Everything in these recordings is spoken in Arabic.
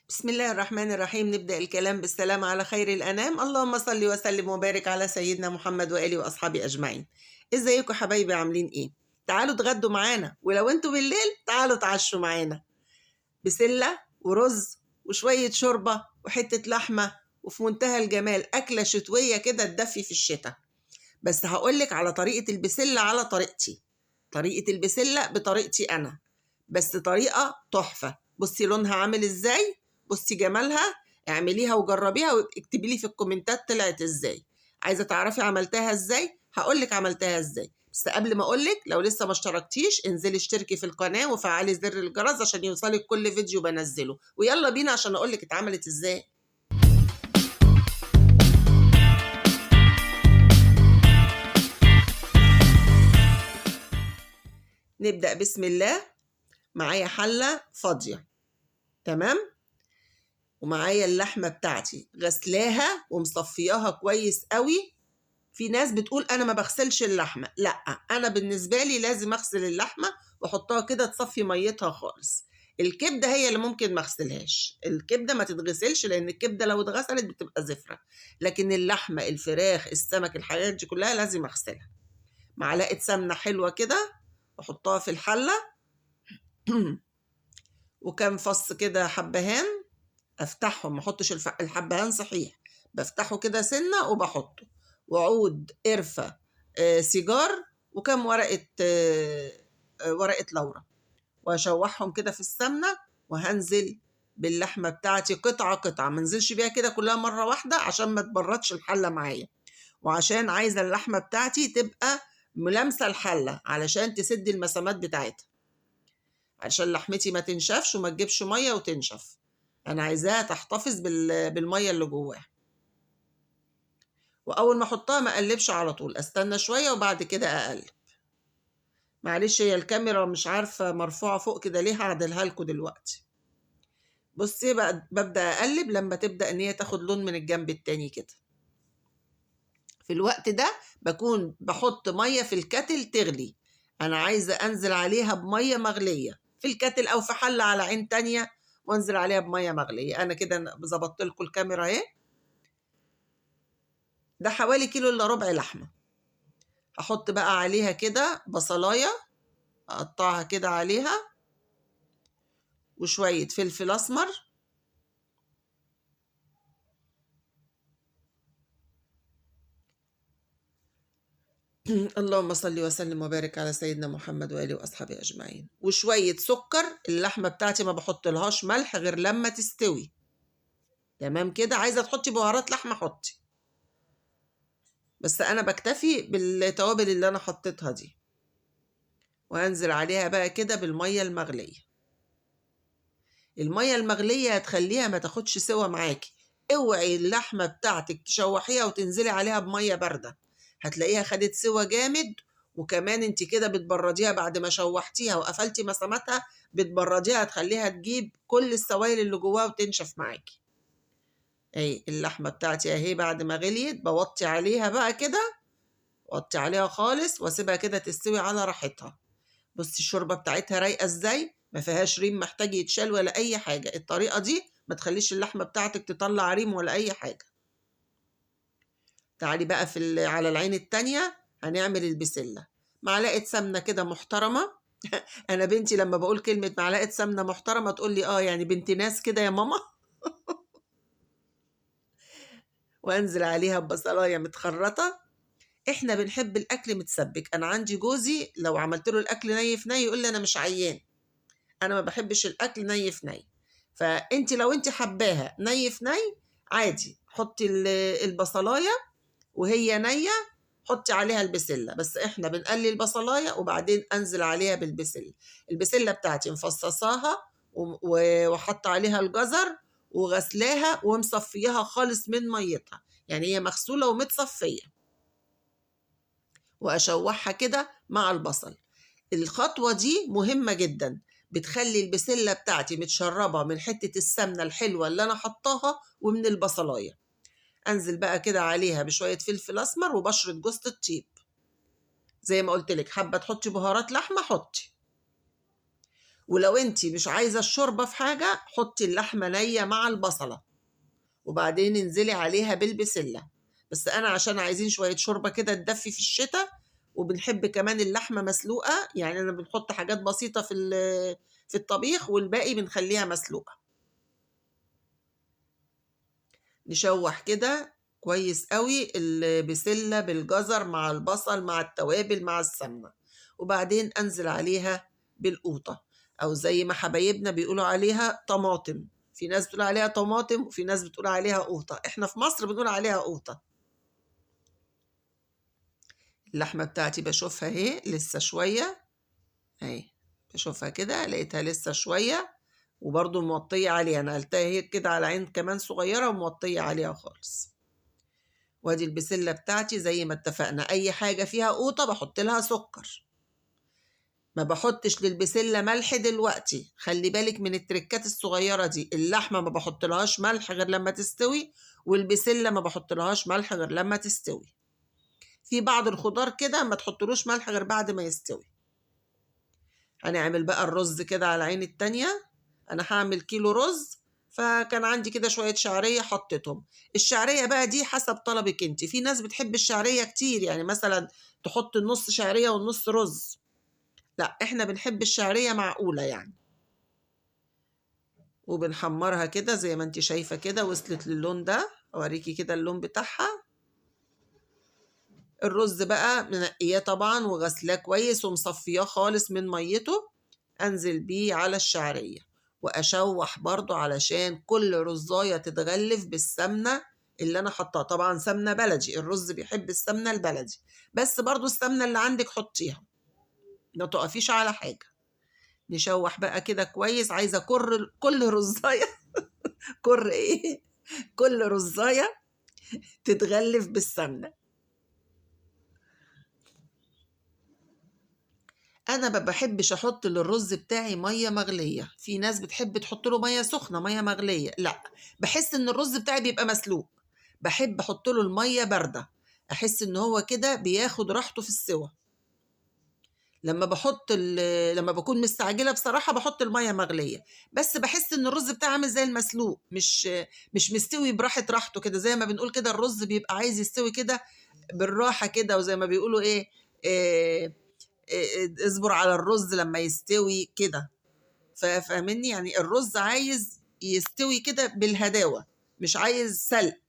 بسم الله الرحمن الرحيم. نبدأ الكلام بالسلام على خير الأنام. اللهم صل وسلم وبارك على سيدنا محمد وآله وأصحابه أجمعين. ازيكم حبايبي؟ عاملين ايه؟ تعالوا اتغدوا معانا، ولو انتوا بالليل تعالوا تعشوا معانا. بسلة ورز وشوية شوربة وحتة لحمة، وفي منتهى الجمال، أكلة شتوية كده تدفي في الشتاء. بس هقولك على طريقة البسلة على طريقتي. طريقة البسلة بطريقتي أنا، بس طريقة تحفة. بصي لونها عامل ازاي، بصي جمالها. اعمليها وجربيها واكتبي لي في الكومنتات طلعت ازاي. عايزة تعرفي عملتها ازاي؟ هقولك عملتها ازاي. بس قبل ما اقولك، لو لسه ما اشتركتيش انزلي اشتركي في القناة وفعلي زر الجرس عشان يوصلك كل فيديو بنزله. ويلا بينا عشان اقولك اتعملت ازاي. نبدأ بسم الله. معايا حلة فاضية، تمام، ومعايا اللحمة بتاعتي غسلاها ومصفياها كويس قوي. في ناس بتقول انا ما بغسلش اللحمة، لا، انا بالنسبة لي لازم اغسل اللحمة واحطها كده تصفي ميتها خالص. الكبدة هي اللي ممكن ما اغسلهاش، الكبدة ما تتغسلش لان الكبدة لو اتغسلت بتبقى زفرة. لكن اللحمة، الفراخ، السمك، الحاجات دي كلها لازم اغسلها. معلقة سمنة حلوة كده احطها في الحلة وكم فص كده حبهان، افتحهم، ما احطش الحبهان صحيح، بفتحه كده سنه وبحطه. وعود قرفه، سيجار، وكم ورقه ورقه لورا، واشوحهم كده في السمنه. وهنزل باللحمه بتاعتي قطعه قطعه، ما انزلش بيها كده كلها مره واحده عشان ما تبردش الحله معايا، وعشان عايزه اللحمه بتاعتي تبقى ملامسه الحله علشان تسد المسامات بتاعتها، عشان لحمتي ما تنشفش وما تجيبش ميه وتنشف. انا عايزاها تحتفظ بالميه اللي جواها. واول ما احطها ما اقلبش على طول، استنى شويه وبعد كده اقلب. معلش هي الكاميرا مش عارفه مرفوعه فوق كده ليه، هعدلها لكم دلوقتي. بصي بقى، ببدا اقلب لما تبدا ان هي تاخد لون من الجنب التاني كده. في الوقت ده بكون بحط ميه في الكاتل تغلي. انا عايزه انزل عليها بميه مغليه في الكاتل او في حله على عين تانية، وانزل عليها بميه مغليه. انا كده ظبطت لكم الكاميرا اهي. ده حوالي كيلو الا ربع لحمه. هحط بقى عليها كده بصلايه، اقطعها كده عليها، وشويه فلفل اسمر، اللهم صل وسلم وبارك على سيدنا محمد واله واصحابه اجمعين. وشويه سكر. اللحمه بتاعتي ما بحط لهاش ملح غير لما تستوي. تمام كده. عايزه تحطي بهارات لحمه حطي، بس انا بكتفي بالتوابل اللي انا حطيتها دي. وهنزل عليها بقى كده بالميه المغليه. الميه المغليه هتخليها ما تاخدش سوا معاكي. اوعي اللحمه بتاعتك تشوحيها وتنزلي عليها بميه بارده، هتلاقيها خدت سوا جامد. وكمان انت كده بتبرديها بعد ما شوحتيها وقفلتي مساماتها، بتبرديها هتخليها تجيب كل السوائل اللي جواها وتنشف معاكي. اهي اللحمه بتاعتي اهي بعد ما غليت، بوطي عليها بقى كده، وطي عليها خالص واسيبها كده تستوي على راحتها. بصي الشوربه بتاعتها رايقه ازاي، ما فيهاش ريم محتاج يتشال ولا اي حاجه. الطريقه دي ما تخليش اللحمه بتاعتك تطلع ريم ولا اي حاجه. تعالي بقى على العين التانية هنعمل البسله. معلقه سمنه كده محترمه. انا بنتي لما بقول كلمه معلقه سمنه محترمه تقول لي اه يعني بنت ناس كده يا ماما. وانزل عليها ببصلايه متخرطه. احنا بنحب الاكل متسبك. انا عندي جوزي لو عملت له الاكل ني في ني يقول لي انا مش عيان. انا ما بحبش الاكل ني في ني. فانت لو انت حباها ني في ني عادي، حطي البصلايه وهي نيه، حطي عليها البسله. بس احنا بنقلي البصلايه وبعدين انزل عليها بالبسله. البسله بتاعتي مفصصاها وحط عليها الجزر وغسلاها ومصفياها خالص من ميتها، يعني هي مغسوله ومتصفيه. واشوحها كده مع البصل. الخطوة دي مهمة جدا، بتخلي البسلة بتاعتي متشربة من حتة السمنة الحلوة اللي أنا حطاها ومن البصلاية. أنزل بقى كده عليها بشوية فلفل أسمر وبشرة جوز الطيب. زي ما قلت لك، حابة تحطي بهارات لحمة حطي. ولو انت مش عايزة الشوربة في حاجة حطي اللحمة نية مع البصلة وبعدين انزلي عليها بالبسلة. بس انا عشان عايزين شوية شوربة كده تدفي في الشتاء، وبنحب كمان اللحمة مسلوقة، يعني انا بنحط حاجات بسيطة في الطبيخ والباقي بنخليها مسلوقة. نشوح كده كويس قوي البسلة بالجزر مع البصل مع التوابل مع السمنة، وبعدين انزل عليها بالقوطة، او زي ما حبايبنا بيقولوا عليها طماطم. في ناس بتقول عليها طماطم وفي ناس بتقول عليها قوطة، احنا في مصر بنقول عليها قوطة. اللحمة بتاعتي بشوفها اهي لسه شوية، اهي بشوفها كده لقيتها لسه شوية، وبرضو موطية عليها، انا قلتها هي كده على عين كمان صغيرة وموطية عليها خالص. وادي البسلة بتاعتي زي ما اتفقنا، اي حاجة فيها قوطة بحط لها سكر، ما بحطش للبسلة ملح دلوقتي. خلي بالك من التركات الصغيرة دي، اللحمة ما بحط لهاش ملح غير لما تستوي، والبسلة ما بحط لهاش ملح غير لما تستوي. في بعض الخضار كده ما تحطلوش ملح غير بعد ما يستوي. هنعمل بقى الرز كده على عين التانية. انا هعمل كيلو رز، فكان عندي كده شوية شعرية حطيتهم. الشعرية بقى دي حسب طلبك انت، في ناس بتحب الشعرية كتير، يعني مثلا تحط النص شعرية والنص رز، لا احنا بنحب الشعرية معقولة يعني. وبنحمرها كده زي ما انت شايفة كده، وصلت للون ده، اوريكي كده اللون بتاعها. الرز بقى منقياه طبعا وغسلاه كويس ومصفياه خالص من ميته، انزل بيه على الشعرية واشوح برضو علشان كل رزاية تتغلف بالسمنة اللي انا حطاها. طبعا سمنة بلدي، الرز بيحب السمنة البلدي، بس برضو السمنة اللي عندك حطيها، ما تقفيش على حاجة. نشوح بقى كده كويس، عايزة كل رزاية كل ايه كل رزاية تتغلف بالسمنة. انا ما بحبش احط للرز بتاعي ميه مغليه، في ناس بتحب تحط له ميه سخنه ميه مغليه، لا، بحس ان الرز بتاعي بيبقى مسلوق، بحب احط له الميه بارده، احس ان هو كده بياخد راحته في السوى. لما بكون مستعجله بصراحه بحط الميه مغليه، بس بحس ان الرز بتاعي عامل زي المسلوق، مش مستوي راحته كده، زي ما بنقول كده الرز بيبقى عايز يستوي كده بالراحه كده، وزي ما بيقولوا اصبر على الرز لما يستوي كده. فاهمني، يعني الرز عايز يستوي كده بالهداوة، مش عايز سلق،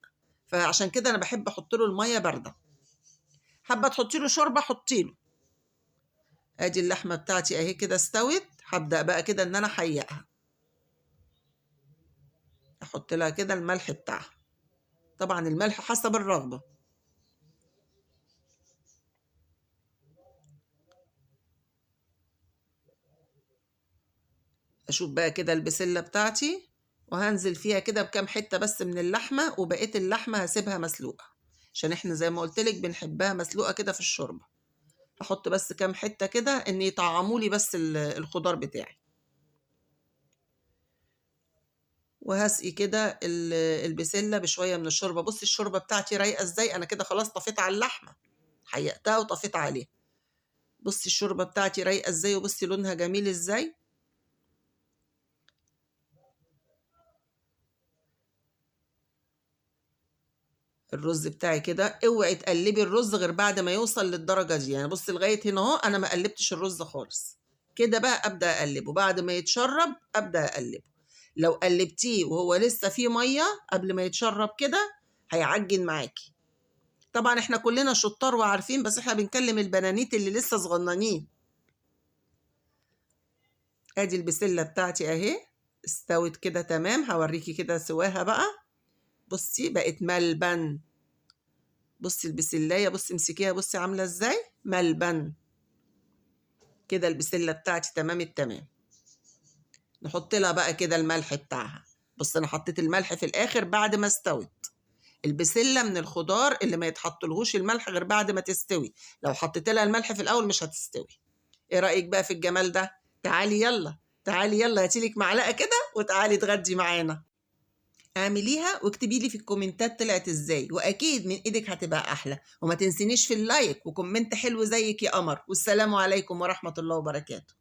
فعشان كده انا بحب احط له الميه بارده. حابه تحطي له شوربه حطي له. ادي اللحمه بتاعتي اهي كده استوت، هبدا بقى كده ان انا احيقها، احط لها كده الملح بتاعها، طبعا الملح حسب الرغبه. اشوف بقى كده البسله بتاعتي وهنزل فيها كده بكام حته بس من اللحمه، وبقيه اللحمه هسيبها مسلوقه عشان احنا زي ما قلت لك بنحبها مسلوقه كده في الشوربه. احط بس كام حته كده ان يطعموا لي بس الخضار بتاعي. وهسقي كده البسله بشويه من الشوربه. بصي الشوربه بتاعتي رايقه ازاي، انا كده خلاص طفيت على اللحمه، حيقتها وطفيت عليها. بصي الشوربه بتاعتي رايقه ازاي، وبصي لونها جميل ازاي. الرز بتاعي كده، اوعي تقلبي الرز غير بعد ما يوصل للدرجه دي، يعني بصي لغايه هنا اهو انا ما قلبتش الرز خالص، كده بقى ابدا اقلبه، بعد ما يتشرب ابدا اقلبه. لو قلبتيه وهو لسه فيه ميه قبل ما يتشرب كده هيعجن معاكي. طبعا احنا كلنا شطار وعارفين، بس احنا بنكلم البنانيت اللي لسه صغننين. ادي البسله بتاعتي اهي استوت كده تمام، هوريكي كده سواها بقى. بصي بقت ملبن، بصي البسلايه، بصي امسكيها، بصي عامله ازاي ملبن كده. البسله بتاعتي تمام التمام. نحط لها بقى كده الملح بتاعها. بص انا حطيت الملح في الاخر بعد ما استوت. البسله من الخضار اللي ما يتحطلهوش الملح غير بعد ما تستوي، لو حطيت لها الملح في الاول مش هتستوي. ايه رايك بقى في الجمال ده؟ تعالي يلا، تعالي يلا هاتيلك معلقه كده وتعالي اتغدي معانا. اعمليها واكتبي لي في الكومنتات طلعت ازاي، واكيد من ايدك هتبقى احلى. وما تنسينيش في اللايك وكومنت حلو زيك يا قمر. والسلام عليكم ورحمه الله وبركاته.